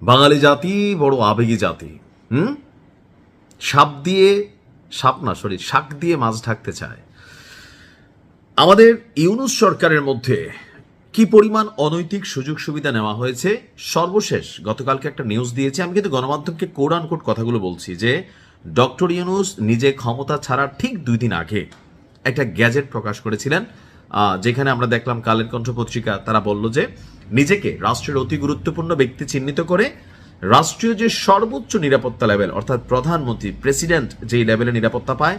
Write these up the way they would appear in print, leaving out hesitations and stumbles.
বাঙালি জাতি বড় আবেগী জাতি। শাক দিয়ে মাছ ঢাকতে চায়। আমাদের ইউনূস সরকারের মধ্যে কি পরিমাণ অনৈতিক সুযোগ সুবিধা নেওয়া হয়েছে। সর্বশেষ গতকালকে একটা নিউজ দিয়েছে, আমি কিন্তু গণমাধ্যমকে কোড আনকোড কথাগুলো বলছি, যে ডক্টর ইউনূস নিজে ক্ষমতা ছাড়ার ঠিক 2 দিন আগে একটা গ্যাজেট প্রকাশ করেছিলেন, যেখানে আমরা দেখলাম কালের কণ্ঠ পত্রিকা তারা বলল যে নিজেকে রাষ্ট্রের অতি গুরুত্বপূর্ণ ব্যক্তি চিহ্নিত করে রাষ্ট্রীয় যে সর্বোচ্চ নিরাপত্তা লেভেল, অর্থাৎ প্রধানমন্ত্রী প্রেসিডেন্ট যেই লেভেলে নিরাপত্তা পায়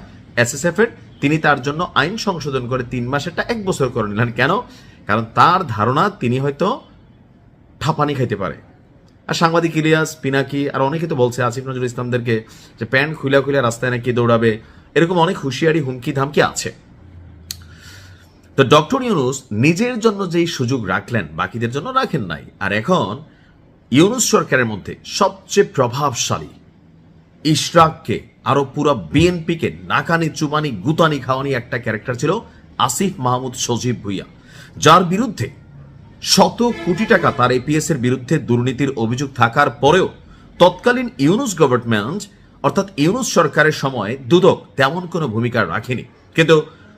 SSF এর, তিনি তার জন্য আইন সংশোধন করে 3 মাসেরটা 1 বছর করে নিলেন। কেন? কারণ তার ধারণা তিনি হয়তো ঠাপানি খাইতে পারে। আর সাংবাদিক ইলিয়াস পিনাকি আর অনেকে তো বলছে আসিফ নজরুল ইসলামদেরকে যে প্যান্ট খুলে রাস্তায় নাকি দৌড়াবে, এরকম অনেক হুঁশিয়ারি হুমকি ধামকি আছে। তো ডক্টর ইউনূস নিজের জন্য যেই সুযোগ রাখলেন বাকিদের জন্য রাখেন নাই। আর এখন ইউনূস সরকারের মধ্যে সবচেয়ে প্রভাবশালী ইশরাককে আরো পুরো বিএনপিকে নাকানি চুমানি গুতানি খাওয়ানি একটা ক্যারেক্টার ছিল আসিফ মাহমুদ সজীব ভুইয়া, যার বিরুদ্ধে শত কোটি টাকা তার APS এর বিরুদ্ধে দুর্নীতির অভিযোগ থাকার পরেও তৎকালীন ইউনূস গভর্নমেন্ট অর্থাৎ ইউনূস সরকারের সময় দুদক তেমন কোনো ভূমিকা রাখেনি। কিন্তু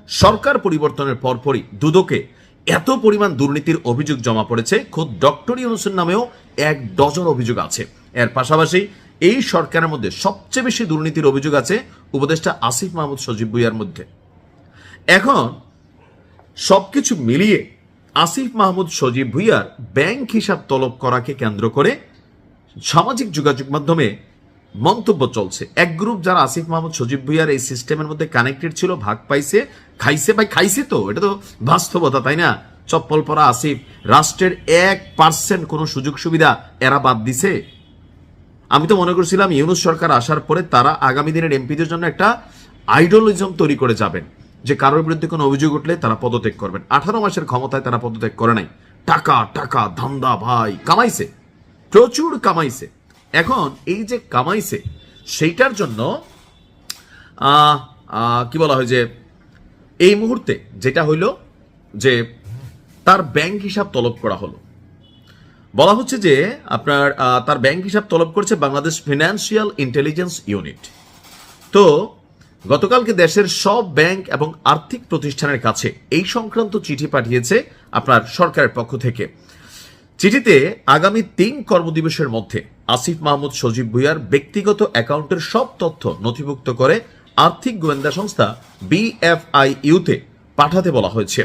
সরকার পরিবর্তনের পরপরই দুদকে এত পরিমাণ দুর্নীতির অভিযোগ জমা পড়েছে, খোদ ডক্টর ইউনূসের নামেও 1 ডজন অভিযোগ আছে। এর পাশাপাশি এই সরকারের মধ্যে সবচেয়ে বেশি দুর্নীতির অভিযোগ আছে উপদেষ্টা আসিফ মাহমুদ সজীব ভুইয়ার মধ্যে। এখন সবকিছু মিলিয়ে আসিফ মাহমুদ সজীব ভুইয়ার ব্যাংক হিসাব তলব করাকে কেন্দ্র করে সামাজিক যোগাযোগ মাধ্যমে মন্তব্য চলছে। এক গ্রুপ যারা আসিফ মাহমুদ সজীব ভুইয়ার এই সিস্টেমের মধ্যে কানেক্টেড ছিল, ভাগ পাইছে, খাইছে, ভাই খাইছে, তো এটা তো বাস্তবতা, তাই না? চপ্পল পরা আসিফ, রাষ্ট্রের 1% কোনো সুযোগ সুবিধা এরা বাদ দিছে। আমি তো মনে করছিলাম ইউনূস সরকার আসার পরে তারা আগামী দিনের এমপিদের জন্য একটা আইডিওলজিজম তৈরি করে যাবেন, যে কারোর বিরুদ্ধে কোনো অভিযোগ উঠলে তারা পদত্যাগ করবেন। 18 মাসের ক্ষমতায় তারা পদত্যাগ করে নাই। টাকা টাকা ধান্দা, ভাই কামাইছে, প্রচুর কামাইছে। এখন এই যে কামাইছে সেইটার জন্য কি বলা হয়, যে এই মুহূর্তে যেটা হইল যে তার ব্যাংক হিসাব তলব করা হলো। বলা হচ্ছে যে আপনার তার ব্যাংক হিসাব তলব করছে বাংলাদেশ ফিনান্সিয়াল ইন্টেলিজেন্স ইউনিট। তো গতকালকে দেশের সব ব্যাংক এবং আর্থিক প্রতিষ্ঠানের কাছে এই সংক্রান্ত চিঠি পাঠিয়েছে আপনার সরকারের পক্ষ থেকে। চিঠিতে আগামী 3 কর্মদিবসের মধ্যে আসিফ মাহমুদ সজীব ভুইয়ার ব্যক্তিগত অ্যাকাউন্টের সব তথ্য নথিভুক্ত করে আর্থিক গোয়েন্দা সংস্থা BFIU তে পাঠাতে বলা হয়েছে।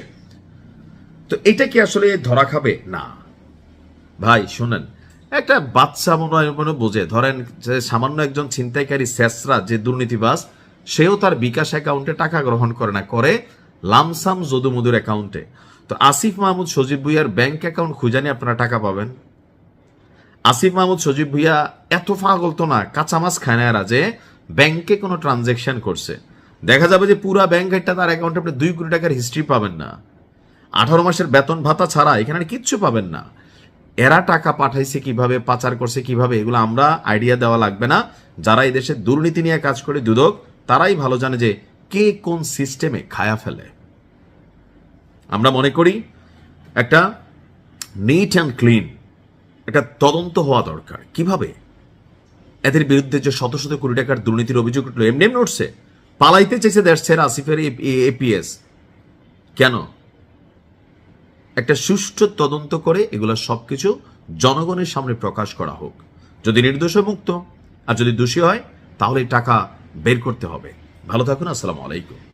তো এটা কি আসলে ধরা খাবে? না ভাই, শুনেন, একটা বাচ্চা মনে বোঝে। ধরেন যে সামান্য একজন ছিনতাইকারী শেষরা যে দুর্নীতিবাজ, সেও তার বিকাশ অ্যাকাউন্টে টাকা গ্রহণ করে না, করে লামসাম যদুমধুর অ্যাকাউন্টে। তো আসিফ মাহমুদ সজীব ভুইয়ার ব্যাংক অ্যাকাউন্ট খুঁজে নিয়ে আপনারা টাকা পাবেন। আসিফ মাহমুদ সজীব ভুইয়া এত পাগল তো না, কাঁচা মাছ খায় না এরা, যে ব্যাংকে কোনো ট্রানজেকশন করছে। দেখা যাবে যে পুরা ব্যাংক একটা তার অ্যাকাউন্টে আপনি 2 কোটি টাকার হিস্ট্রি পাবেন না। 18 মাসের বেতন ভাতা ছাড়া এখানে কিচ্ছু পাবেন না। এরা টাকা পাঠাইছে কিভাবে, পাচার করছে কিভাবে, এগুলো আমরা আইডিয়া দেওয়া লাগবে না। যারা এই দেশে দুর্নীতি নিয়ে কাজ করে দুদক, তারাই ভালো জানে যে কে কোন সিস্টেমে খায়া ফেলে। আমরা মনে করি একটা নিট অ্যান্ড ক্লিন একটা তদন্ত হওয়া দরকার। কিভাবে এদের বিরুদ্ধে যে শত শত কোটি টাকার দুর্নীতির অভিযোগ উঠলো, এমনি উঠছে, পালাইতে চেয়েছে দেশ ছেড়ে আসিফের APS, কেন? একটা সুষ্ঠু তদন্ত করে এগুলো সবকিছু জনগণের সামনে প্রকাশ করা হোক। যদি নির্দোষ মুক্ত, আর যদি দোষী হয় তাহলে টাকা বের করতে হবে। ভালো থাকুন, আসসালামু আলাইকুম।